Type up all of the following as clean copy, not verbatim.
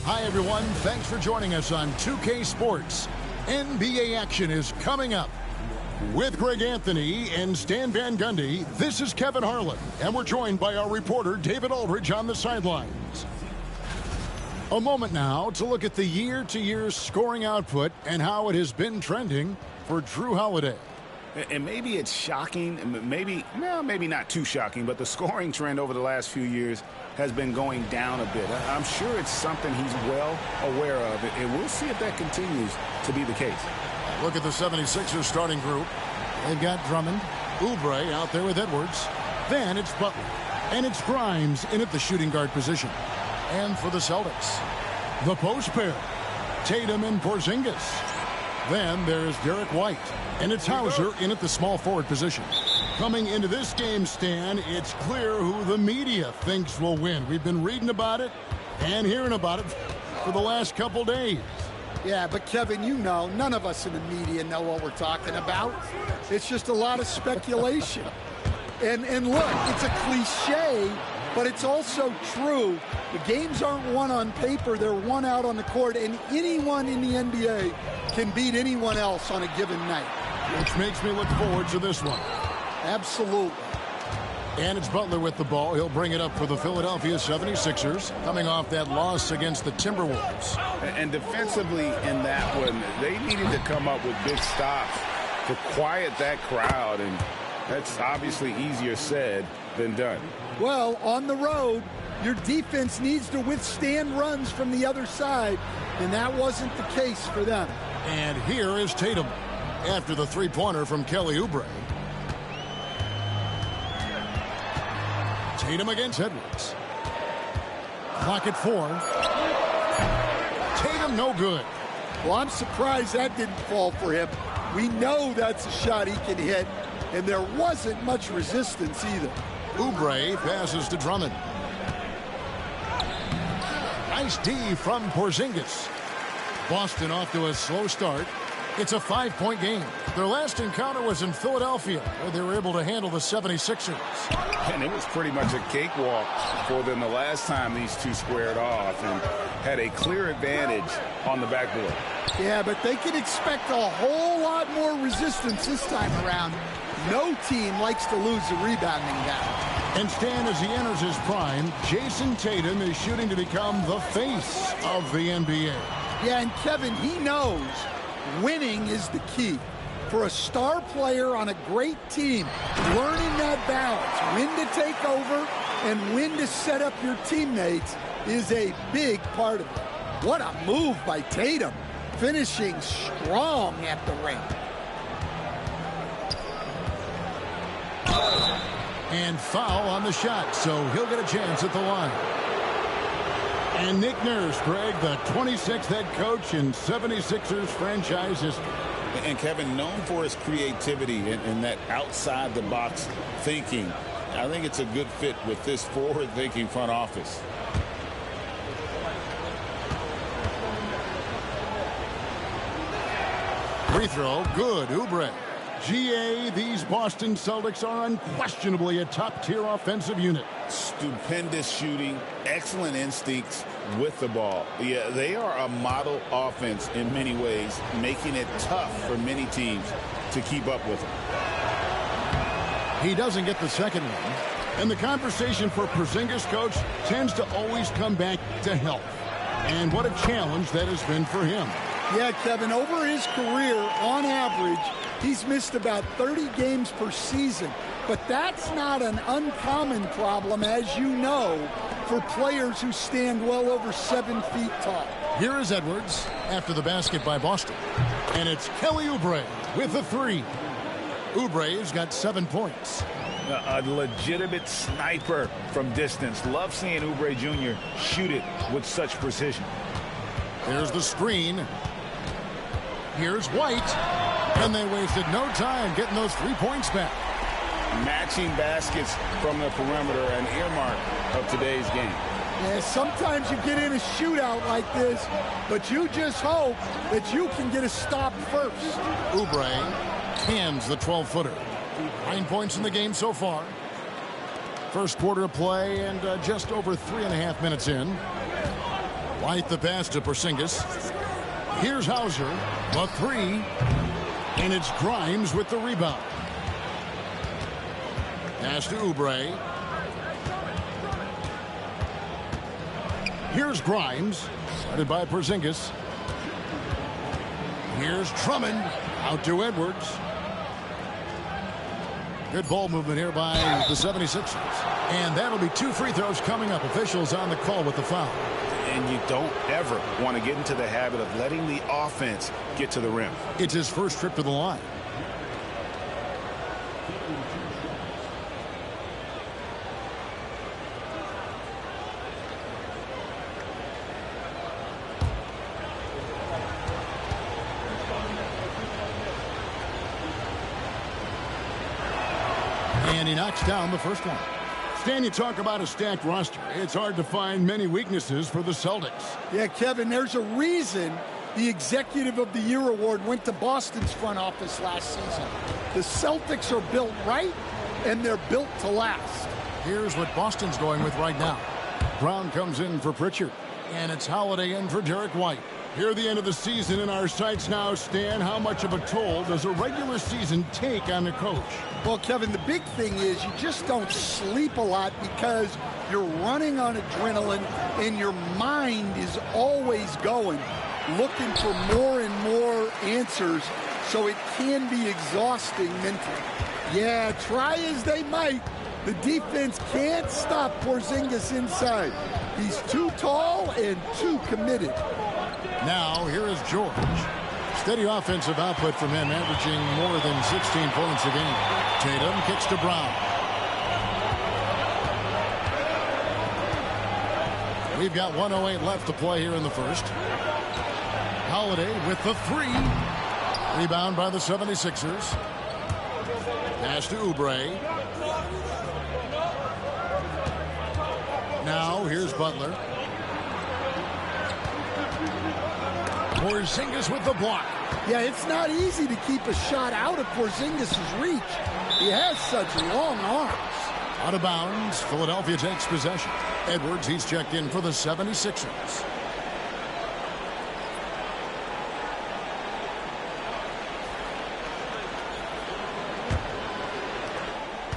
Hi, everyone. Thanks for joining us on 2K Sports. NBA action is coming up. With Greg Anthony and Stan Van Gundy, this is Kevin Harlan, and we're joined by our reporter David Aldridge on the sidelines. A moment now to look at the year-to-year scoring output and how it has been trending for Drew Holiday. And maybe it's shocking, maybe not too shocking, but the scoring trend over the last few years has been going down a bit. I'm sure it's something he's well aware of, and we'll see if that continues to be the case. Look at the 76ers starting group. They've got Drummond, Oubre out there with Edwards. Then it's Butler, and it's Grimes in at the shooting guard position. And for the Celtics, the post pair, Tatum and Porzingis. Then there's Derek White, and it's Hauser in at the small forward position. Coming into this game, Stan, it's clear who the media thinks will win. We've been reading about it and hearing about it for the last couple days. Yeah, but Kevin, you know, none of us in the media know what we're talking about. It's just a lot of speculation. And look, it's a cliche, but it's also true. The games aren't won on paper, they're won out on the court, and anyone in the NBA can beat anyone else on a given night. Which makes me look forward to this one. Absolutely. And it's Butler with the ball. He'll bring it up for the Philadelphia 76ers, coming off that loss against the Timberwolves. And defensively in that one, they needed to come up with big stops to quiet that crowd, and that's obviously easier said than done. Well, on the road, your defense needs to withstand runs from the other side, and that wasn't the case for them. And here is Tatum after the three-pointer from Kelly Oubre. Tatum against Edwards. Clock at 4. Tatum no good. Well, I'm surprised that didn't fall for him. We know that's a shot he can hit, and there wasn't much resistance either. Oubre passes to Drummond. Nice D from Porzingis. Boston off to a slow start. It's a 5-point game. Their last encounter was in Philadelphia, where they were able to handle the 76ers. And it was pretty much a cakewalk for them the last time these two squared off and had a clear advantage on the backboard. Yeah, but they can expect a whole lot more resistance this time around. No team likes to lose a rebounding battle. And Stan, as he enters his prime, Jason Tatum is shooting to become the face of the NBA. Yeah, and Kevin, he knows winning is the key. For a star player on a great team, learning that balance, when to take over and when to set up your teammates is a big part of it. What a move by Tatum, finishing strong at the ring. And foul on the shot, so he'll get a chance at the line. And Nick Nurse, Greg, the 26th head coach in 76ers franchise history. And Kevin, known for his creativity and that outside-the-box thinking, I think it's a good fit with this forward-thinking front office. Free throw, good, Oubre. GA, these Boston Celtics are unquestionably a top-tier offensive unit. Stupendous shooting, excellent instincts with the ball. Yeah, they are a model offense in many ways, making it tough for many teams to keep up with them. He doesn't get the second one. And the conversation for Porzingis, coach, tends to always come back to health. And what a challenge that has been for him. Yeah, Kevin, over his career, on average, he's missed about 30 games per season. But that's not an uncommon problem, as you know, for players who stand well over 7 feet tall. Here is Edwards after the basket by Boston. And it's Kelly Oubre with the three. Oubre's got 7 points. A legitimate sniper from distance. Love seeing Oubre Jr. shoot it with such precision. There's the screen. Here's White. And they wasted no time getting those 3 points back. Matching baskets from the perimeter, an earmark of today's game. Yeah, sometimes you get in a shootout like this, but you just hope that you can get a stop first. Oubre cans the 12-footer. 9 points in the game so far. First quarter of play and just over 3.5 minutes in. White the pass to Porzingis. Here's Hauser. The three. And it's Grimes with the rebound. Pass to Oubre. Here's Grimes. Started by Porzingis. Here's Drummond. Out to Edwards. Good ball movement here by the 76ers. And that'll be 2 free throws coming up. Officials on the call with the foul. And you don't ever want to get into the habit of letting the offense get to the rim. It's his first trip to the line. And he knocks down the first one. Stan, you talk about a stacked roster. It's hard to find many weaknesses for the Celtics. Yeah, Kevin, there's a reason the Executive of the Year award went to Boston's front office last season. The Celtics are built right, and they're built to last. Here's what Boston's going with right now. Brown comes in for Pritchard, and it's Holiday in for Derek White. Here at the end of the season in our sights now, Stan, how much of a toll does a regular season take on the coach? Well, Kevin, the big thing is you just don't sleep a lot because you're running on adrenaline and your mind is always going, looking for more and more answers, so it can be exhausting mentally. Yeah, try as they might, the defense can't stop Porzingis inside. He's too tall and too committed. Now, here is George. Steady offensive output from him, averaging more than 16 points a game. Tatum kicks to Brown. We've got 1:08 left to play here in the first. Holiday with the three. Rebound by the 76ers. Pass to Oubre. Now, here's Butler. Porzingis with the block. Yeah, it's not easy to keep a shot out of Porzingis' reach. He has such long arms. Out of bounds, Philadelphia takes possession. Edwards, he's checked in for the 76ers.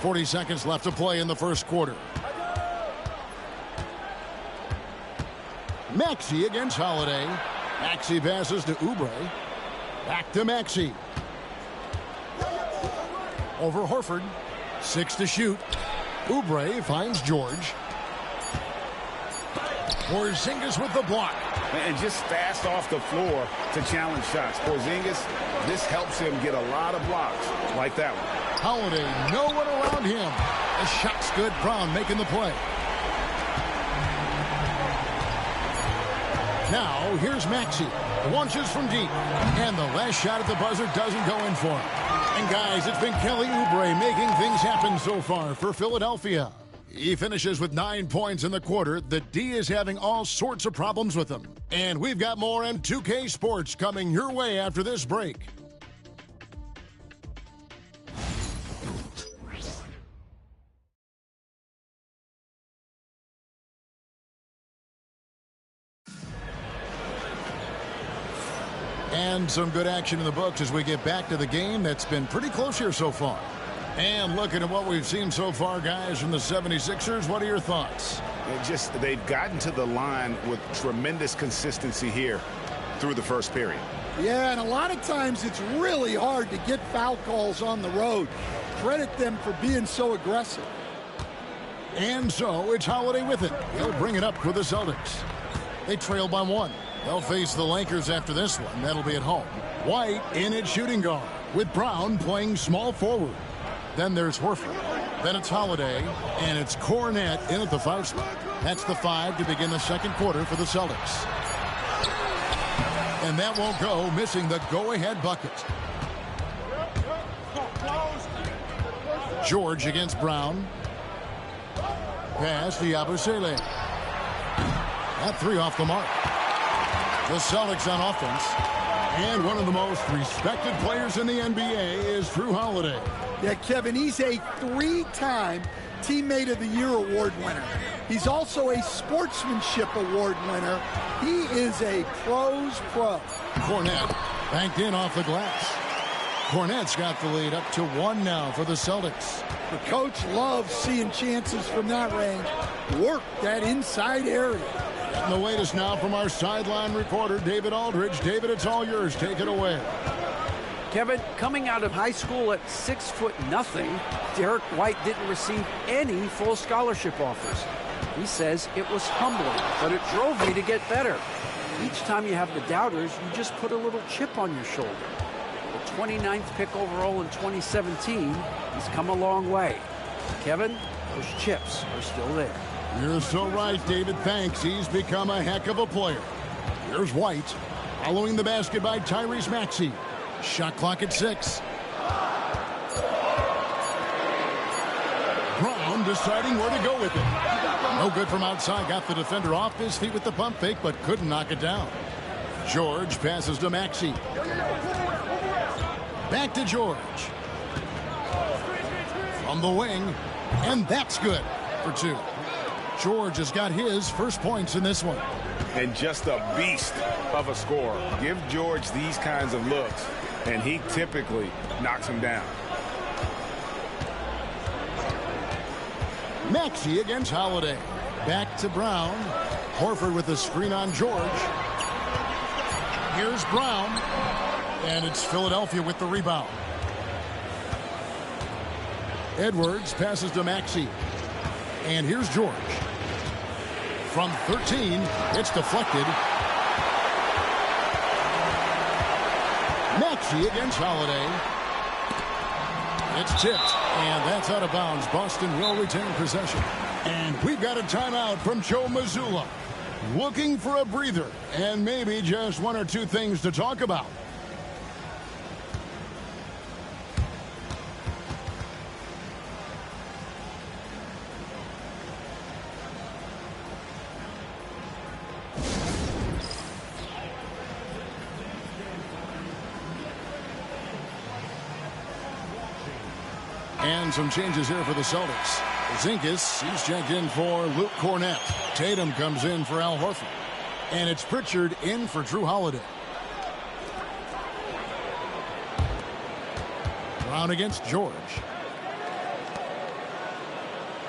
.40 seconds left to play in the first quarter. Maxey against Holiday. Maxey passes to Oubre. Back to Maxey. Over Horford. 6 to shoot. Oubre finds George. Porzingis with the block. And just fast off the floor to challenge shots. Porzingis, this helps him get a lot of blocks like that one. Holiday, no one around him. The shot's good. Brown making the play. Now, here's Maxey. Launches from deep. And the last shot at the buzzer doesn't go in for him. And guys, it's been Kelly Oubre making things happen so far for Philadelphia. He finishes with 9 points in the quarter. The D is having all sorts of problems with him. And we've got more M2K Sports coming your way after this break. And some good action in the books as we get back to the game that's been pretty close here so far. And looking at what we've seen so far, guys, from the 76ers, what are your thoughts? They've gotten to the line with tremendous consistency here through the first period. Yeah, and a lot of times it's really hard to get foul calls on the road. Credit them for being so aggressive. And so it's Holiday with it. He'll bring it up for the Celtics. They trail by 1. They'll face the Lakers after this one. That'll be at home. White in at shooting guard with Brown playing small forward. Then there's Horford. Then it's Holiday, and it's Cornette in at the 5 spot. That's the 5 to begin the second quarter for the Celtics. And that won't go, missing the go-ahead bucket. George against Brown. Pass to Yabusele. That 3 off the mark. The Celtics on offense. And one of the most respected players in the NBA is Drew Holiday. Yeah, Kevin, he's a 3-time Teammate of the Year award winner. He's also a sportsmanship award winner. He is a pro's pro. Cornet banked in off the glass. Cornet's got the lead up to 1 now for the Celtics. The coach loves seeing chances from that range. Work that inside area. And the latest now from our sideline reporter, David Aldridge. David, it's all yours. Take it away. Kevin, coming out of high school at 6'0", Derek White didn't receive any full scholarship offers. He says it was humbling, but it drove me to get better. Each time you have the doubters, you just put a little chip on your shoulder. The 29th pick overall in 2017, he's come a long way. Kevin, those chips are still there. You're so right, David. Thanks. He's become a heck of a player. Here's White. Following the basket by Tyrese Maxey. Shot clock at 6. Brown deciding where to go with it. No good from outside. Got the defender off his feet with the pump fake, but couldn't knock it down. George passes to Maxey. Back to George. From the wing. And that's good for 2. George has got his first points in this one. And just a beast of a scorer. Give George these kinds of looks, and he typically knocks him down. Maxey against Holiday. Back to Brown. Horford with the screen on George. Here's Brown. And it's Philadelphia with the rebound. Edwards passes to Maxey. And here's George. From 13, it's deflected. Maxey against Holiday. It's tipped, and that's out of bounds. Boston will retain possession. And we've got a timeout from Joe Mazzulla. Looking for a breather, and maybe just 1 or 2 things to talk about. And some changes here for the Celtics. Zinkas, he's checked in for Luke Cornet. Tatum comes in for Al Horford. And it's Pritchard in for Drew Holiday. Brown against George.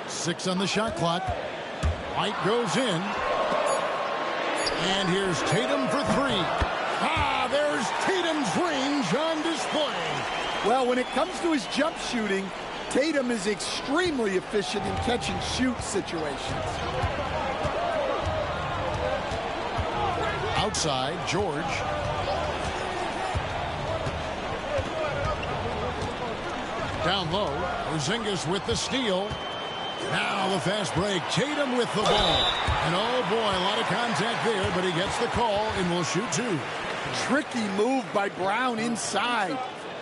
6 on the shot clock. White goes in. And here's Tatum for 3. Ah, there's Tatum's range on display. Well, when it comes to his jump shooting, Tatum is extremely efficient in catch-and-shoot situations. Outside, George. Down low, Porzingis with the steal. Now the fast break. Tatum with the ball. And oh boy, a lot of contact there, but he gets the call and will shoot 2. Tricky move by Brown inside,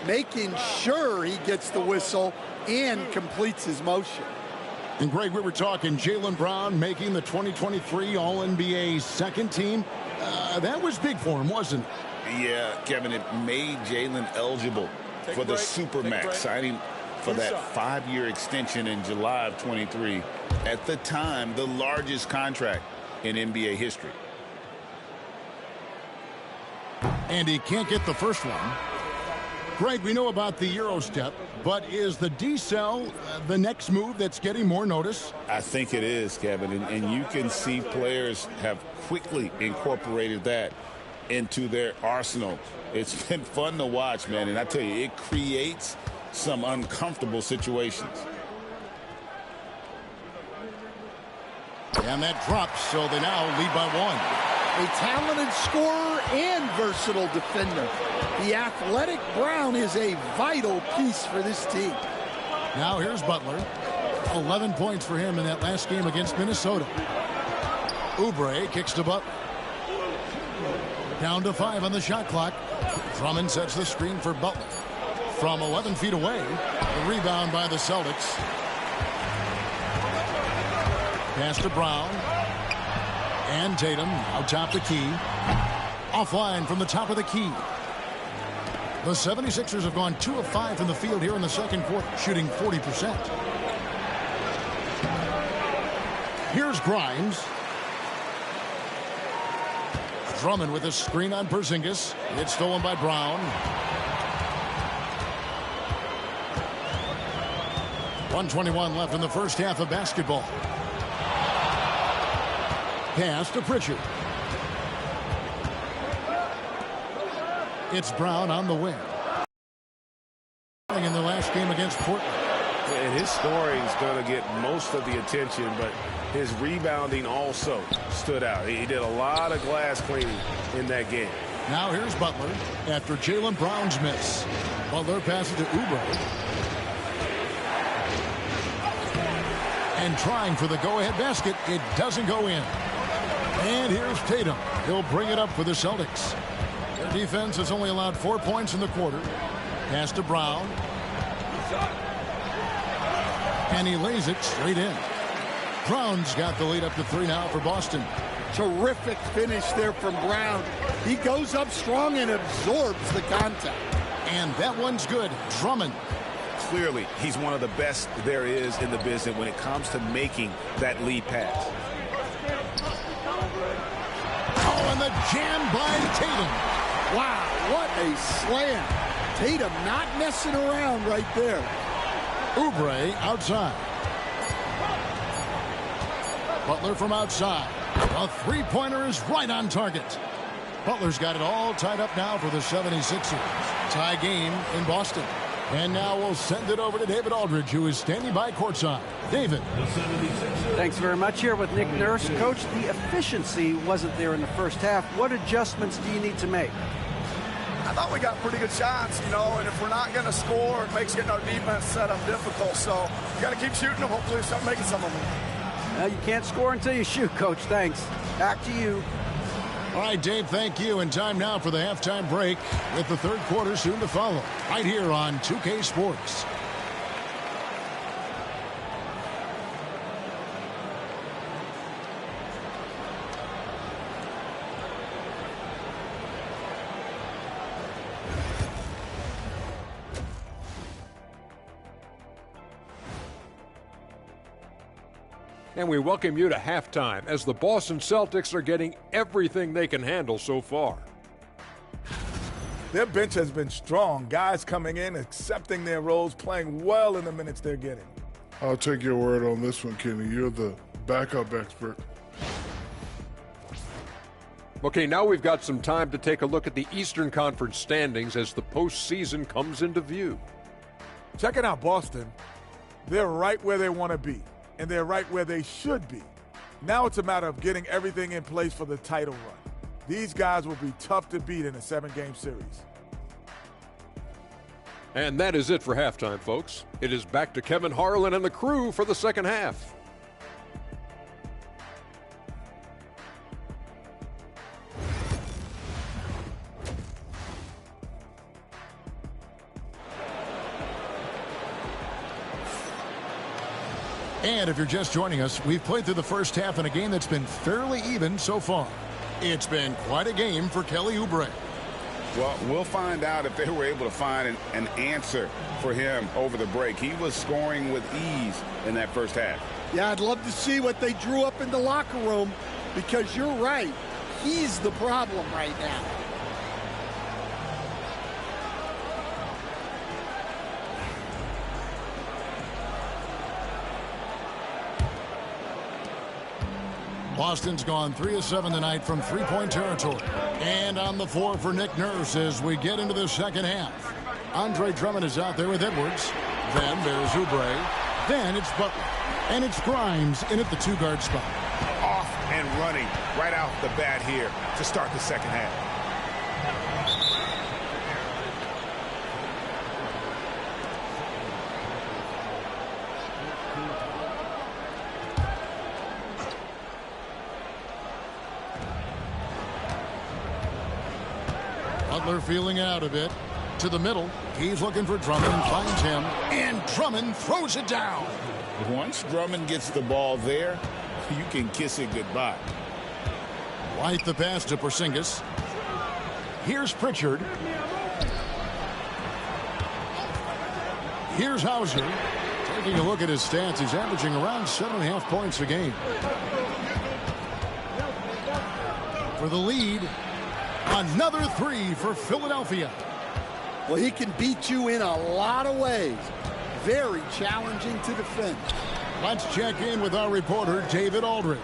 making sure he gets the whistle and completes his motion. And Greg, we were talking Jaylen Brown making the 2023 All-NBA second team. That was big for him, wasn't it? Yeah, Kevin, it made Jaylen eligible for the Supermax, signing for that 5-year extension in July of 23. At the time, the largest contract in NBA history. And he can't get the first one. Greg, we know about the Euro step, but is the decel the next move that's getting more notice? I think it is, Kevin, and you can see players have quickly incorporated that into their arsenal. It's been fun to watch, man, and I tell you, it creates some uncomfortable situations. And that drops, so they now lead by 1. A talented scorer and versatile defender. The athletic Brown is a vital piece for this team. Now here's Butler. 11 points for him in that last game against Minnesota. Oubre kicks to Butler. Down to 5 on the shot clock. Drummond sets the screen for Butler. From 11 feet away, the rebound by the Celtics. Pass to Brown. And Tatum out top the key. Offline from the top of the key. The 76ers have gone 2 of 5 from the field here in the second quarter, shooting 40%. Here's Grimes. Drummond with a screen on Porzingis. It's stolen by Brown. 1:21 left in the first half of basketball. Pass to Pritchard. It's Brown on the wing. In the last game against Portland. And his scoring is going to get most of the attention, but his rebounding also stood out. He did a lot of glass cleaning in that game. Now here's Butler after Jaylen Brown's miss. Butler passes to Oubre. And trying for the go-ahead basket. It doesn't go in. And here's Tatum. He'll bring it up for the Celtics. Their defense has only allowed 4 points in the quarter. Pass to Brown. And he lays it straight in. Brown's got the lead up to 3 now for Boston. Terrific finish there from Brown. He goes up strong and absorbs the contact. And that one's good. Drummond. Clearly, he's one of the best there is in the business when it comes to making that lead pass. Oh, and the jam by Tatum. Wow, what a slam. Tatum not messing around right there. Oubre outside. Butler from outside. A three-pointer is right on target. Butler's got it all tied up now for the 76ers. Tie game in Boston. And now we'll send it over to David Aldridge, who is standing by courtside. David. Thanks very much. Here with Nick Nurse. Coach, the efficiency wasn't there in the first half. What adjustments do you need to make? I thought we got pretty good shots, and if we're not going to score, it makes getting our defense set up difficult. So you got to keep shooting them. Hopefully start making some of them. Well, you can't score until you shoot, Coach. Thanks. Back to you. All right, Dave, thank you. And time now for the halftime break with the third quarter soon to follow right here on 2K Sports. And we welcome you to halftime as the Boston Celtics are getting everything they can handle so far. Their bench has been strong. Guys coming in, accepting their roles, playing well in the minutes they're getting. I'll take your word on this one, Kenny. You're the backup expert. Okay, now we've got some time to take a look at the Eastern Conference standings as the postseason comes into view. Checking out Boston, they're right where they want to be. And they're right where they should be. Now it's a matter of getting everything in place for the title run. These guys will be tough to beat in a 7-game series. And that is it for halftime, folks. It is back to Kevin Harlan and the crew for the second half. And if you're just joining us, we've played through the first half in a game that's been fairly even so far. It's been quite a game for Kelly Oubre. Well, we'll find out if they were able to find an answer for him over the break. He was scoring with ease in that first half. Yeah, I'd love to see what they drew up in the locker room because you're right. He's the problem right now. Boston's gone 3 of 7 tonight from three-point territory. And on the floor for Nick Nurse as we get into the second half. Andre Drummond is out there with Edwards. Then there's Oubre. Then it's Butler. And it's Grimes in at the 2-guard spot. Off and running right out the bat here to start the second half. Butler feeling out a bit. To the middle. He's looking for Drummond and finds him. And Drummond throws it down. Once Drummond gets the ball there, you can kiss it goodbye. White the pass to Porzingis. Here's Pritchard. Here's Hauser. Taking a look at his stats, he's averaging around 7.5 points a game. For the lead, another three for Philadelphia. Well, he can beat you in a lot of ways. Very challenging to defend. Let's check in with our reporter, David Aldridge.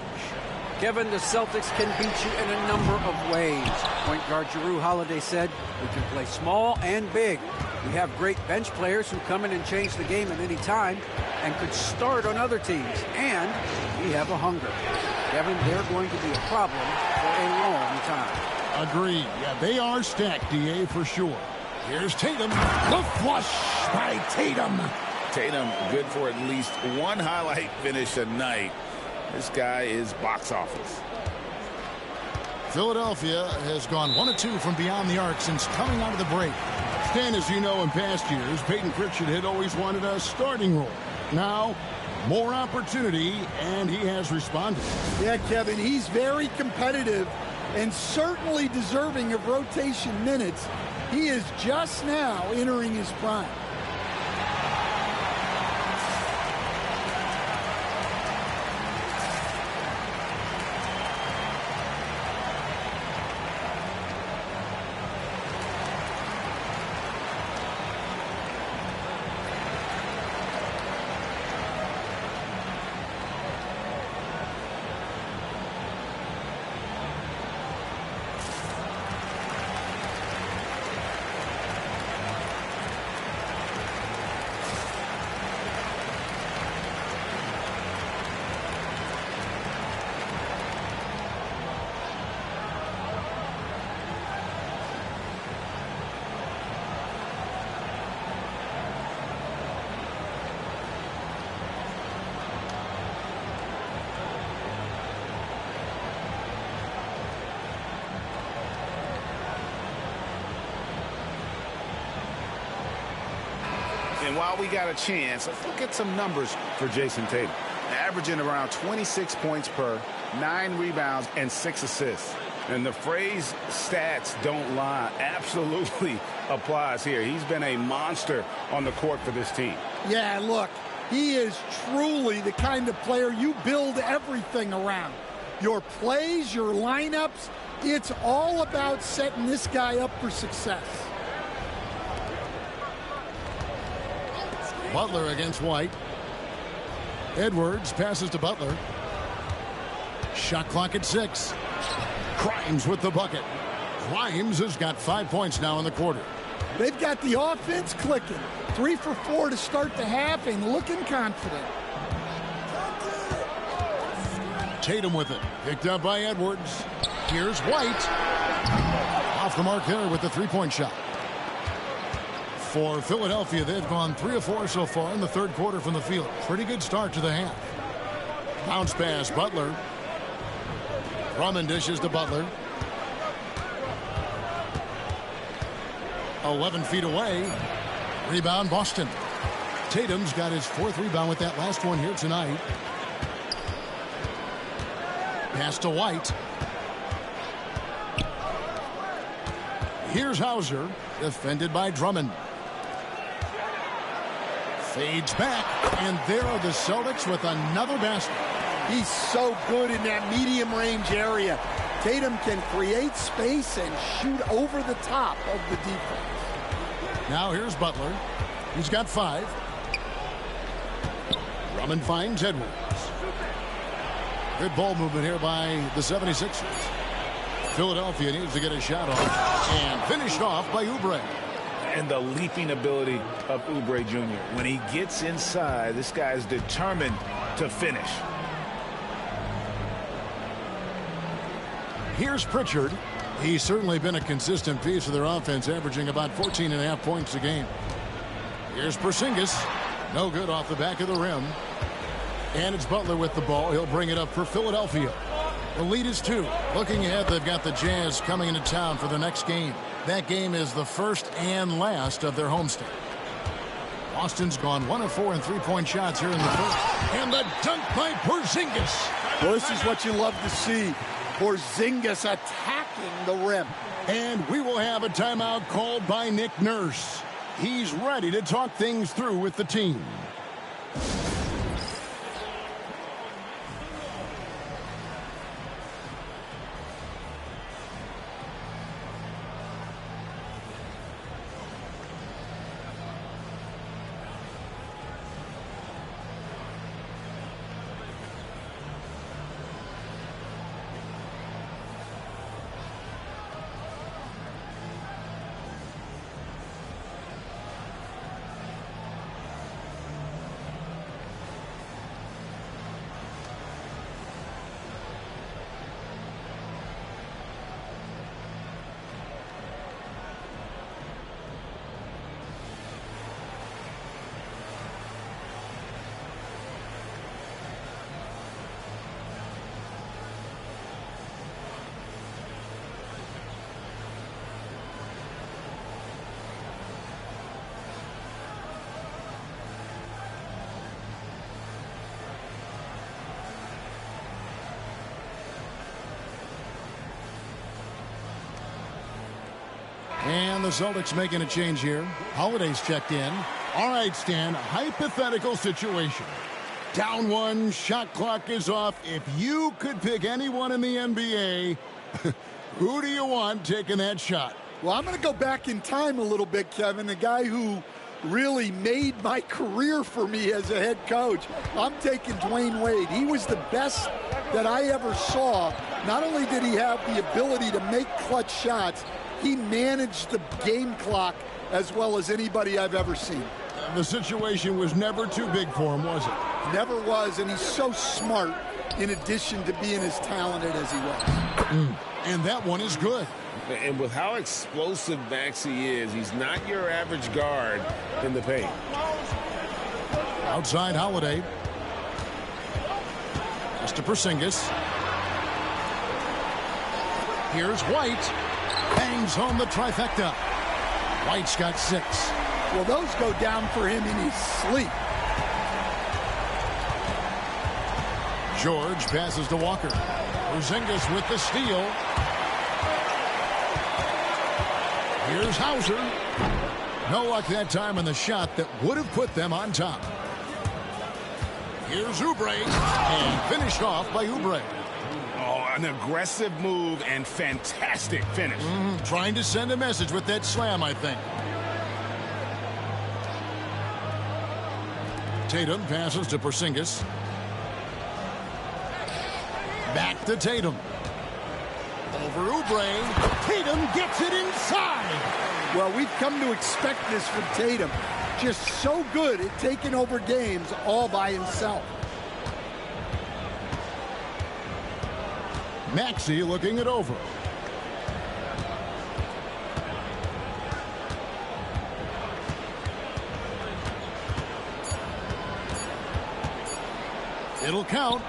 Kevin, the Celtics can beat you in a number of ways. Point guard Jrue Holiday said, we can play small and big. We have great bench players who come in and change the game at any time and could start on other teams. And we have a hunger. Kevin, they're going to be a problem for a long time. Agreed. Yeah, they are stacked, DA, for sure. Here's Tatum. The flush by Tatum. Tatum good for at least one highlight finish a night. This guy is box office. Philadelphia has gone 1 of 2 from beyond the arc since coming out of the break. Stan, as you know, in past years, Peyton Pritchard had always wanted a starting role. Now, more opportunity, and he has responded. Yeah, Kevin, he's very competitive and certainly deserving of rotation minutes. He is just now entering his prime. And while we got a chance, let's look at some numbers for Jason Tatum. Averaging around 26 points per, 9 rebounds, and 6 assists. And the phrase stats don't lie absolutely applies here. He's been a monster on the court for this team. Yeah, look, he is truly the kind of player you build everything around. Your plays, your lineups, it's all about setting this guy up for success. Butler against White. Edwards passes to Butler. Shot clock at 6. Grimes with the bucket. Grimes has got 5 points now in the quarter. They've got the offense clicking. 3 for 4 to start the half and looking confident. Tatum with it. Picked up by Edwards. Here's White. Off the mark there with the three-point shot. For Philadelphia, they've gone 3 of 4 so far in the third quarter from the field. Pretty good start to the half. Bounce pass, Butler. Drummond dishes to Butler. 11 feet away. Rebound, Boston. Tatum's got his 4th rebound with that last one here tonight. Pass to White. Here's Hauser, defended by Drummond. Fades back, and there are the Celtics with another basket. He's so good in that medium range area. Tatum can create space and shoot over the top of the defense. Now here's Butler. He's got 5. Drummond finds Edwards. Good ball movement here by the 76ers. Philadelphia needs to get a shot off, and finished off by Oubre. And the leaping ability of Oubre Jr. When he gets inside, this guy is determined to finish. Here's Pritchard. He's certainly been a consistent piece of their offense, averaging about 14.5 points a game. Here's Porzingis. No good off the back of the rim. And it's Butler with the ball. He'll bring it up for Philadelphia. The lead is 2. Looking ahead, they've got the Jazz coming into town for the next game. That game is the first and last of their homestand. Boston's gone 1 of 4 in three-point shots here in the first. And the dunk by Porzingis. Well, this is what you love to see. Porzingis attacking the rim. And we will have a timeout called by Nick Nurse. He's ready to talk things through with the team. And the Celtics making a change here. Holiday's checked in. All right, Stan, hypothetical situation. Down one, shot clock is off. If you could pick anyone in the NBA, who do you want taking that shot? Well, I'm going to go back in time a little bit, Kevin. The guy who really made my career for me as a head coach. I'm taking Dwayne Wade. He was the best that I ever saw. Not only did he have the ability to make clutch shots, he managed the game clock as well as anybody I've ever seen. The situation was never too big for him, was it? Never was, and he's so smart in addition to being as talented as he was. And that one is good. And with how explosive Maxey is, he's not your average guard in the paint. Outside Holiday. Mr. Porzingis. Here's White. Bangs home the trifecta. White's got 6. Well, those go down for him in his sleep. George passes to Walker. Porzingis with the steal. Here's Hauser. No luck that time on the shot that would have put them on top. Here's Oubre. And finished off by Oubre. Oh, an aggressive move and fantastic finish. Trying to send a message with that slam, I think. Tatum passes to Porzingis. Back to Tatum. Over Oubre. Tatum gets it inside. Well, we've come to expect this from Tatum. Just so good at taking over games all by himself. Maxey looking it over. It'll count.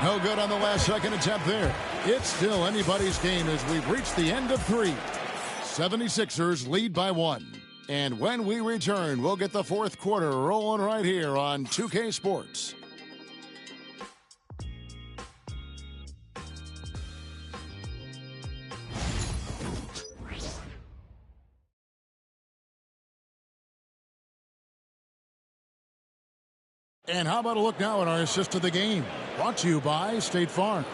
No good on the last second attempt there. It's still anybody's game as we've reached the end of 3. 76ers lead by 1. And when we return, we'll get the fourth quarter rolling right here on 2K Sports. And how about a look now at our assist of the game? Brought to you by State Farm.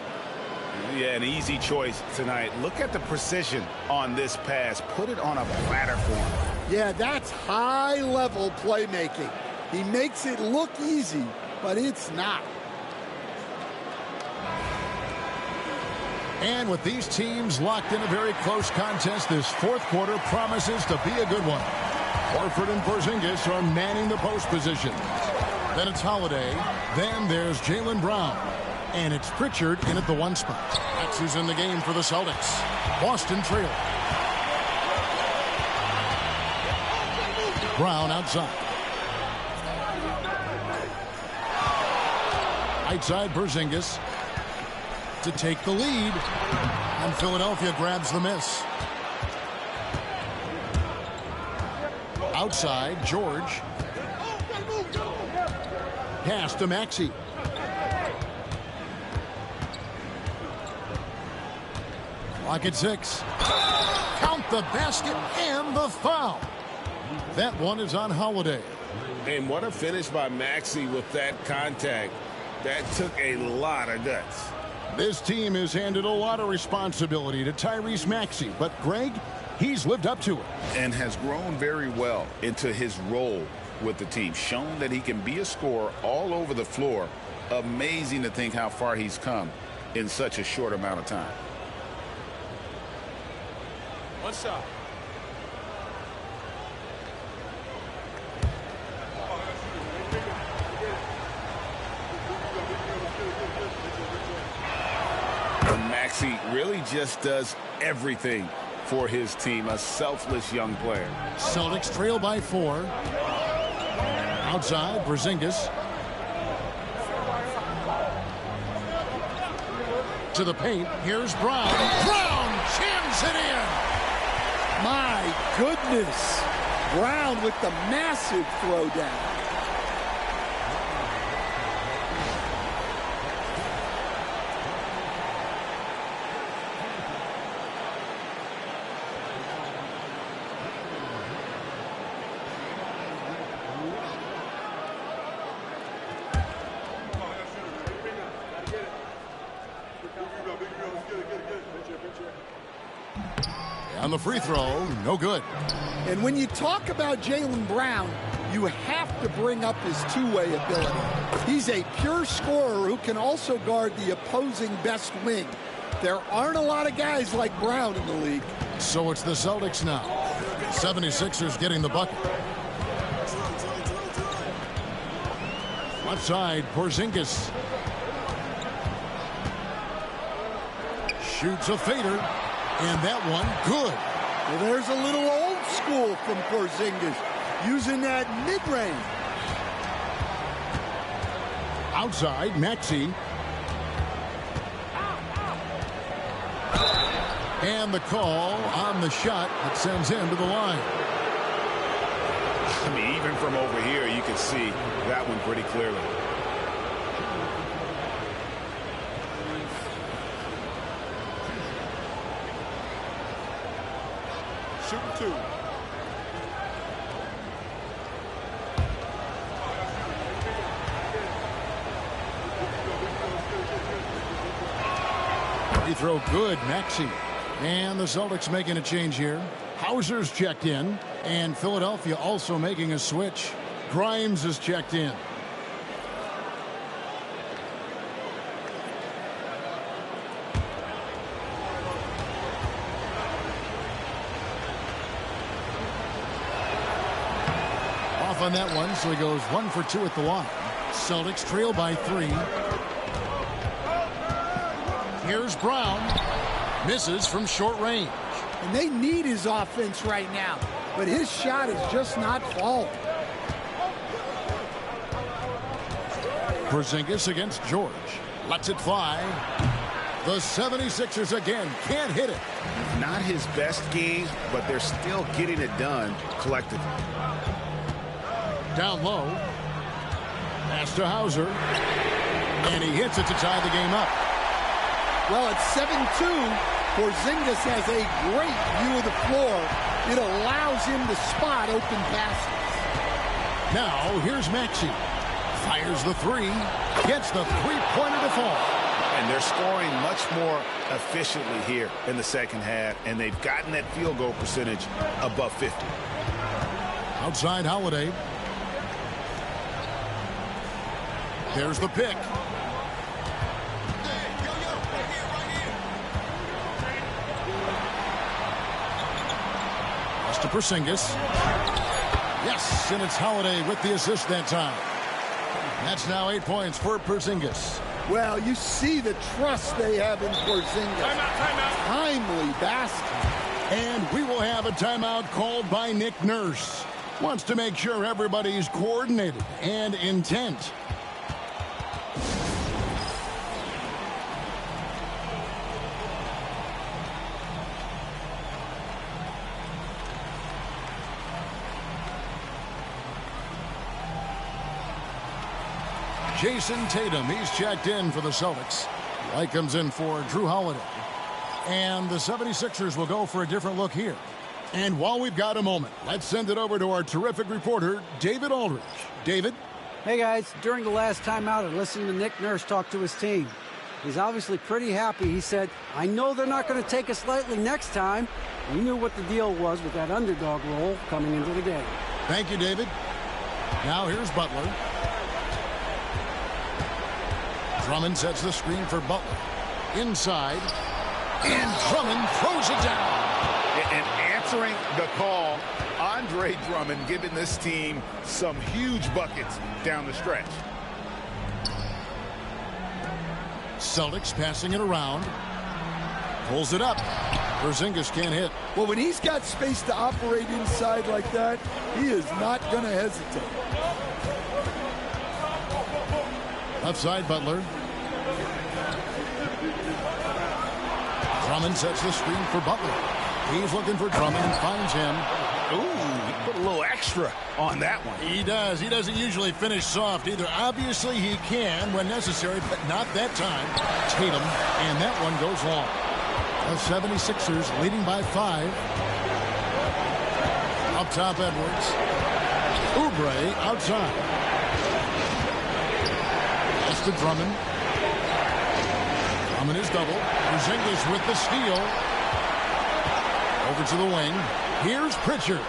Yeah, an easy choice tonight. Look at the precision on this pass. Put it on a platter for him. Yeah, that's high-level playmaking. He makes it look easy, but it's not. And with these teams locked in a very close contest, this fourth quarter promises to be a good one. Horford and Porzingis are manning the post position. Then it's Holiday. Then there's Jaylen Brown. And it's Pritchard in at the 1 spot. That's who's in the game for the Celtics. Boston trail. Brown outside. Outside Porzingis to take the lead. And Philadelphia grabs the miss. Outside, George. Pass to Maxey. Clock at 6. Count the basket and the foul. That one is on Holiday. And what a finish by Maxey with that contact. That took a lot of guts. This team has handed a lot of responsibility to Tyrese Maxey, but Greg, he's lived up to it. And has grown very well into his role with the team. Shown that he can be a scorer all over the floor. Amazing to think how far he's come in such a short amount of time. What's up? Maxey really just does everything for his team. A selfless young player. Celtics trail by 4. Outside, Porzingis. To the paint. Here's Brown. Brown jams it in. My goodness. Brown with the massive throwdown. And the free throw, no good. And when you talk about Jaylen Brown, you have to bring up his two-way ability. He's a pure scorer who can also guard the opposing best wing. There aren't a lot of guys like Brown in the league. So it's the Celtics now. 76ers getting the bucket. Left side, Porzingis. Shoots a fader. And that one, good. Well, there's a little old school from Porzingis, using that mid-range. Outside, Maxey. And the call on the shot that sends him to the line. I mean, even from over here, you can see that one pretty clearly. Shooting two. Free throw good, Maxey. And the Celtics making a change here. Hauser's checked in. And Philadelphia also making a switch. Grimes is checked in. Off on that one, so he goes 1 for 2 at the line. Celtics trail by 3. Here's Brown. Misses from short range. And they need his offense right now, but his shot is just not falling. Porzingis against George. Lets it fly. The 76ers again can't hit it. Not his best game, but they're still getting it done collectively. Down low. Pass to Hauser. And he hits it to tie the game up. Well, at 7-2, Porzingis has a great view of the floor. It allows him to spot open passes. Now, here's Maxey. Fires the three. Gets the three-pointer to fall. And they're scoring much more efficiently here in the second half, and they've gotten that field goal percentage above 50. Outside Holiday. There's the pick. To Porzingis. Yes, and it's Holiday with the assist that time. That's now 8 points for Porzingis. Well, you see the trust they have in Porzingis. Timeout. Timely basket. And we will have a timeout called by Nick Nurse. Wants to make sure everybody's coordinated and intent. Jason Tatum, he's checked in for the Celtics. White comes in for Drew Holiday. And the 76ers will go for a different look here. And while we've got a moment, let's send it over to our terrific reporter, David Aldridge. David? Hey, guys. During the last timeout, I listened to Nick Nurse talk to his team. He's obviously pretty happy. He said, I know they're not going to take us lightly next time. We knew what the deal was with that underdog role coming into the game. Thank you, David. Now here's Butler. Drummond sets the screen for Butler. Inside. And Drummond throws it down. And answering the call, Andre Drummond giving this team some huge buckets down the stretch. Celtics passing it around. Pulls it up. Porzingis can't hit. Well, when he's got space to operate inside like that, he is not going to hesitate. Left side, Butler. Drummond sets the screen for Butler. He's looking for Drummond and finds him. Ooh, he put a little extra on that one. He does. He doesn't usually finish soft either. Obviously, he can when necessary, but not that time. Tatum, and that one goes long. The 76ers leading by 5. Up top, Edwards. Oubre outside. That's to Drummond. Drummond is double. Porzingis with the steal. Over to the wing. Here's Pritchard.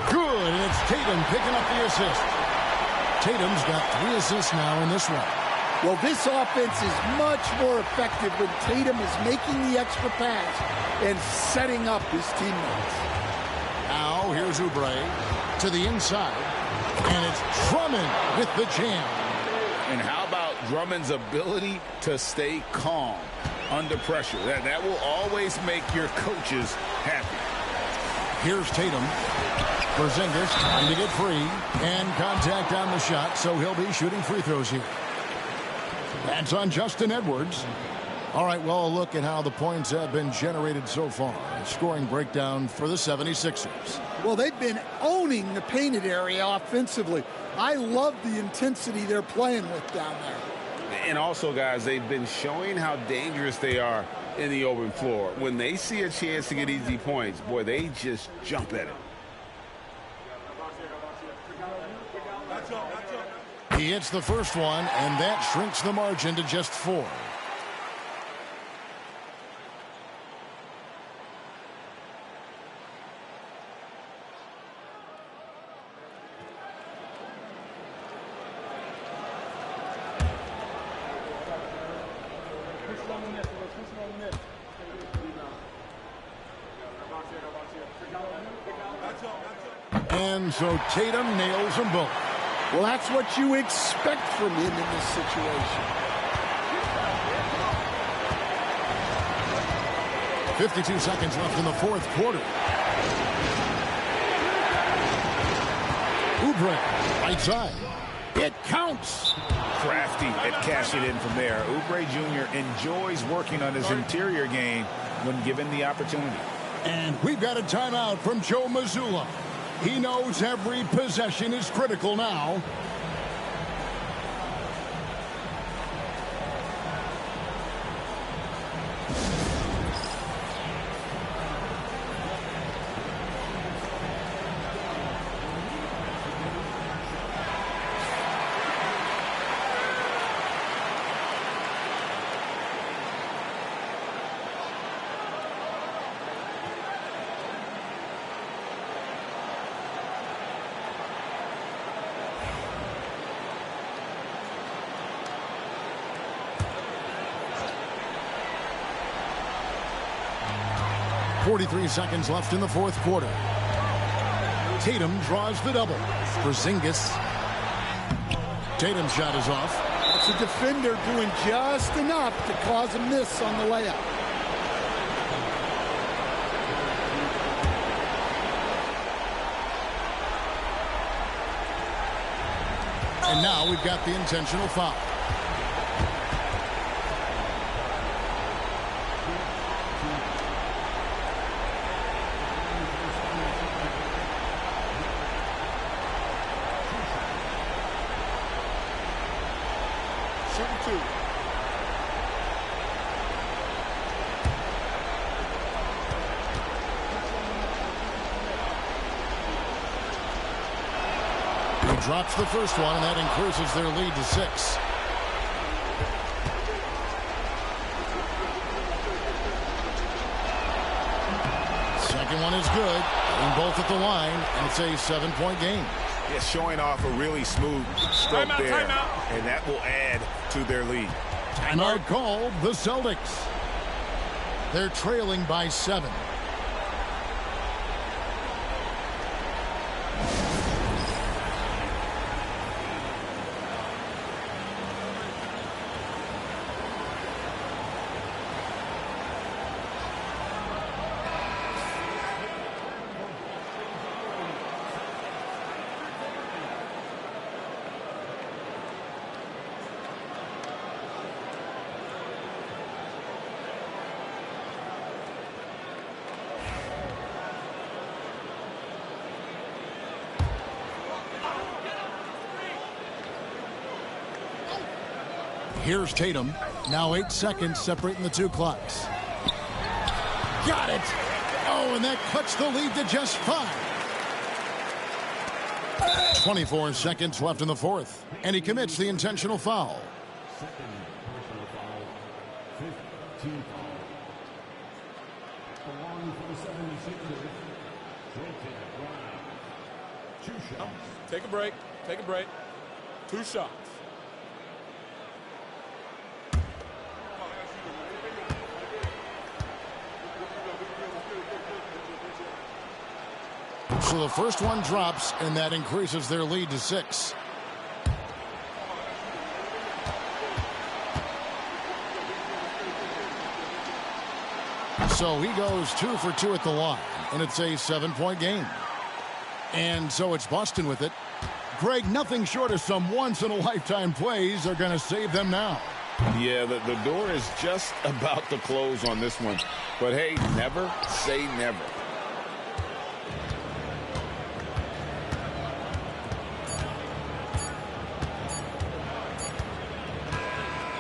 Good, and it's Tatum picking up the assist. Tatum's got 3 assists now in this one. Well, this offense is much more effective when Tatum is making the extra pass and setting up his teammates. Now, here's Oubre to the inside, and it's Drummond with the jam. And how about Drummond's ability to stay calm under pressure? That will always make your coaches happy. Here's Tatum. Porzingis trying to get free, and contact on the shot, so he'll be shooting free throws here. That's on Justin Edwards. All right, well, a look at how the points have been generated so far. A scoring breakdown for the 76ers. Well, they've been owning the painted area offensively. I love the intensity they're playing with down there. And also, guys, they've been showing how dangerous they are in the open floor. When they see a chance to get easy points, boy, they just jump at it. He hits the first one, and that shrinks the margin to just 4. And so Tatum nails them both. Well, that's what you expect from him in this situation. 52 seconds left in the fourth quarter. Oubre, right side. It counts. Crafty at cashing in from there. Oubre Jr. enjoys working on his interior game when given the opportunity. And we've got a timeout from Joe Mazzulla. He knows every possession is critical now. .43 seconds left in the fourth quarter. Tatum draws the double. Porzingis. Tatum's shot is off. It's a defender doing just enough to cause a miss on the layup. And now we've got the intentional foul. Drops the first one, and that increases their lead to 6. Second one is good. And both at the line, and it's a 7-point game. Yeah, showing off a really smooth stroke there, and that will add to their lead. Timeout called the Celtics. They're trailing by 7. Here's Tatum. Now 8 seconds separating the two clocks. Got it. Oh, and that cuts the lead to just 5. 24 seconds left in the fourth. And he commits the intentional foul. Take a break. Take a break. 2 shots. So the first one drops, and that increases their lead to 6. So he goes 2 for 2 at the line, and it's a 7-point game. And so it's Boston with it. Greg, nothing short of some once-in-a-lifetime plays are going to save them now. Yeah, the door is just about to close on this one. But hey, never say never.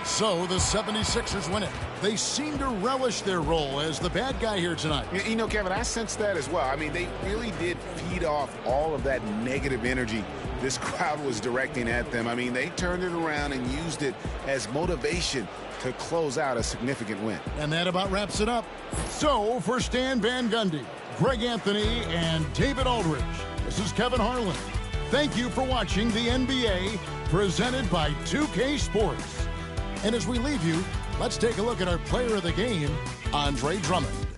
So the 76ers win it. They seem to relish their role as the bad guy here tonight. You know, Kevin, I sense that as well. I mean, they really did feed off all of that negative energy this crowd was directing at them. I mean, they turned it around and used it as motivation to close out a significant win. And that about wraps it up. So for Stan Van Gundy, Greg Anthony, and David Aldridge, this is Kevin Harlan. Thank you for watching the NBA presented by 2K Sports. And as we leave you, let's take a look at our player of the game, Andre Drummond.